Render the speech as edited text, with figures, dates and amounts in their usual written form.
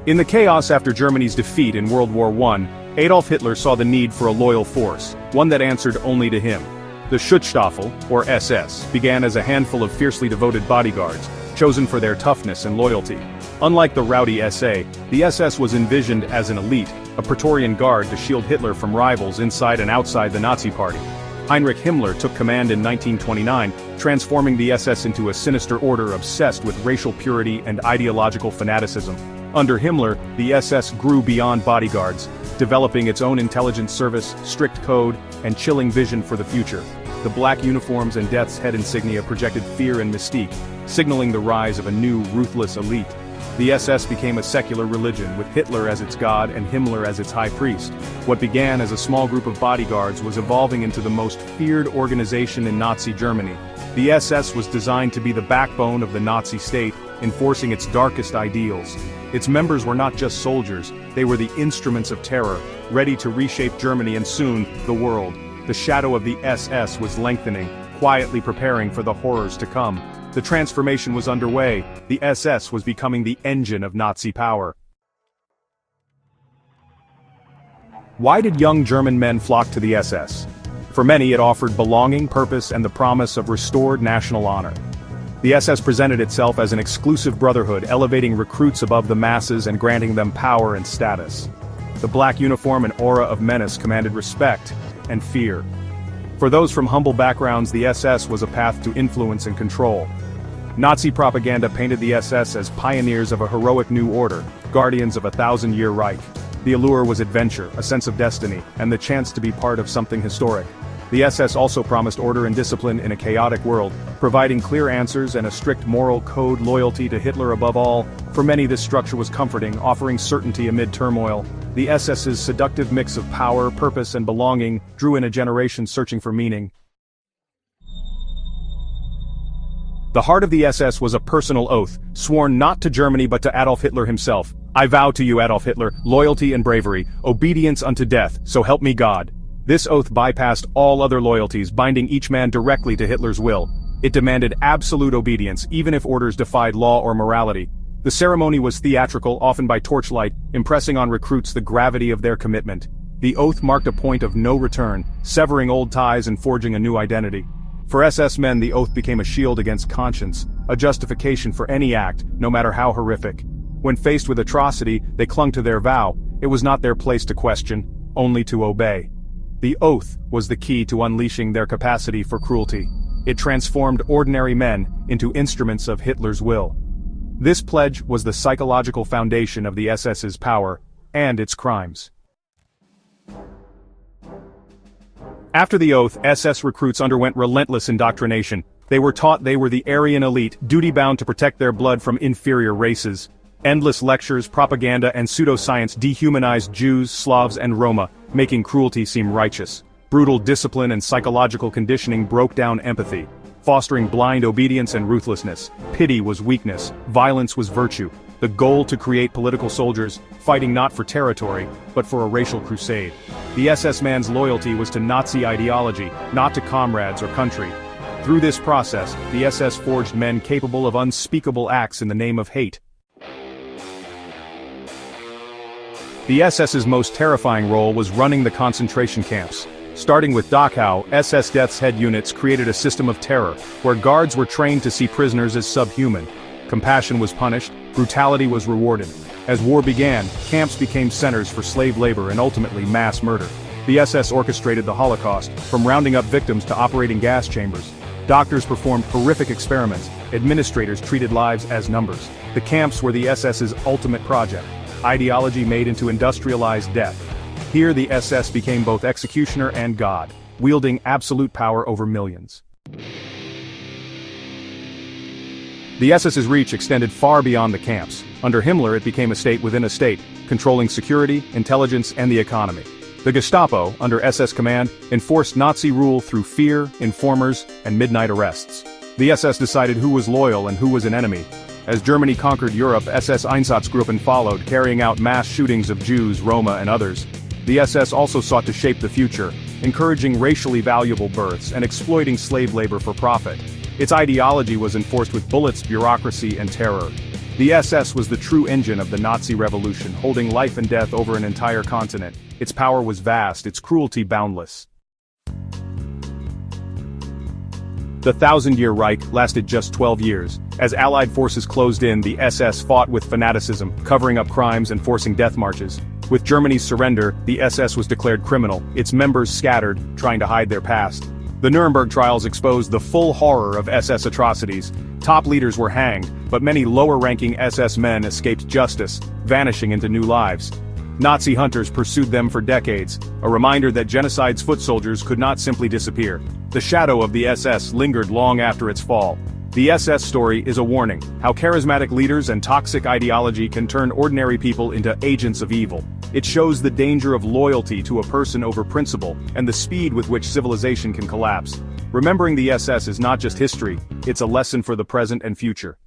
In the chaos after Germany's defeat in World War I, Adolf Hitler saw the need for a loyal force, one that answered only to him. The Schutzstaffel, or SS, began as a handful of fiercely devoted bodyguards, chosen for their toughness and loyalty. Unlike the rowdy SA, the SS was envisioned as an elite, a Praetorian guard to shield Hitler from rivals inside and outside the Nazi Party. Heinrich Himmler took command in 1929, transforming the SS into a sinister order obsessed with racial purity and ideological fanaticism. Under Himmler, the SS grew beyond bodyguards, developing its own intelligence service, strict code, and chilling vision for the future. The black uniforms and death's head insignia projected fear and mystique, signaling the rise of a new, ruthless elite. The SS became a secular religion, with Hitler as its god and Himmler as its high priest. What began as a small group of bodyguards was evolving into the most feared organization in Nazi Germany. The SS was designed to be the backbone of the Nazi state, enforcing its darkest ideals. Its members were not just soldiers, they were the instruments of terror, ready to reshape Germany and soon, the world. The shadow of the SS was lengthening, quietly preparing for the horrors to come. The transformation was underway, the SS was becoming the engine of Nazi power. Why did young German men flock to the SS? For many it offered belonging, purpose, and the promise of restored national honor. The SS presented itself as an exclusive brotherhood, elevating recruits above the masses and granting them power and status. The black uniform and aura of menace commanded respect and fear. For those from humble backgrounds, the SS was a path to influence and control. Nazi propaganda painted the SS as pioneers of a heroic new order, guardians of a thousand-year Reich. The allure was adventure, a sense of destiny, and the chance to be part of something historic. The SS also promised order and discipline in a chaotic world, providing clear answers and a strict moral code, loyalty to Hitler above all. For many this structure was comforting, offering certainty amid turmoil. The SS's seductive mix of power, purpose, and belonging drew in a generation searching for meaning. The heart of the SS was a personal oath, sworn not to Germany but to Adolf Hitler himself. "I vow to you, Adolf Hitler, loyalty and bravery, obedience unto death, so help me God." This oath bypassed all other loyalties, binding each man directly to Hitler's will. It demanded absolute obedience, even if orders defied law or morality. The ceremony was theatrical, often by torchlight, impressing on recruits the gravity of their commitment. The oath marked a point of no return, severing old ties and forging a new identity. For SS men, the oath became a shield against conscience, a justification for any act, no matter how horrific. When faced with atrocity, they clung to their vow. It was not their place to question, only to obey. The oath was the key to unleashing their capacity for cruelty. It transformed ordinary men into instruments of Hitler's will. This pledge was the psychological foundation of the SS's power and its crimes. After the oath, SS recruits underwent relentless indoctrination. They were taught they were the Aryan elite, duty-bound to protect their blood from inferior races. Endless lectures, propaganda, and pseudoscience dehumanized Jews, Slavs, and Roma, making cruelty seem righteous. Brutal discipline and psychological conditioning broke down empathy, fostering blind obedience and ruthlessness. Pity was weakness, violence was virtue. The goal to create political soldiers, fighting not for territory, but for a racial crusade. The SS man's loyalty was to Nazi ideology, not to comrades or country. Through this process, the SS forged men capable of unspeakable acts in the name of hate. The SS's most terrifying role was running the concentration camps. Starting with Dachau, SS Death's Head units created a system of terror, where guards were trained to see prisoners as subhuman. Compassion was punished, brutality was rewarded. As war began, camps became centers for slave labor and ultimately mass murder. The SS orchestrated the Holocaust, from rounding up victims to operating gas chambers. Doctors performed horrific experiments, administrators treated lives as numbers. The camps were the SS's ultimate project, ideology made into industrialized death. Here the SS became both executioner and god, wielding absolute power over millions. The SS's reach extended far beyond the camps. Under Himmler it became a state within a state, controlling security, intelligence, and the economy. The Gestapo, under SS command, enforced Nazi rule through fear, informers, and midnight arrests. The SS decided who was loyal and who was an enemy. As Germany conquered Europe, SS Einsatzgruppen followed, carrying out mass shootings of Jews, Roma, and others. The SS also sought to shape the future, encouraging racially valuable births and exploiting slave labor for profit. Its ideology was enforced with bullets, bureaucracy, and terror. The SS was the true engine of the Nazi revolution, holding life and death over an entire continent. Its power was vast, its cruelty boundless. The Thousand-Year Reich lasted just 12 years. As Allied forces closed in, the SS fought with fanaticism, covering up crimes and forcing death marches. With Germany's surrender, the SS was declared criminal, its members scattered, trying to hide their past. The Nuremberg trials exposed the full horror of SS atrocities. Top leaders were hanged, but many lower-ranking SS men escaped justice, vanishing into new lives. Nazi hunters pursued them for decades, a reminder that genocide's foot soldiers could not simply disappear. The shadow of the SS lingered long after its fall. The SS story is a warning, how charismatic leaders and toxic ideology can turn ordinary people into agents of evil. It shows the danger of loyalty to a person over principle, and the speed with which civilization can collapse. Remembering the SS is not just history, it's a lesson for the present and future.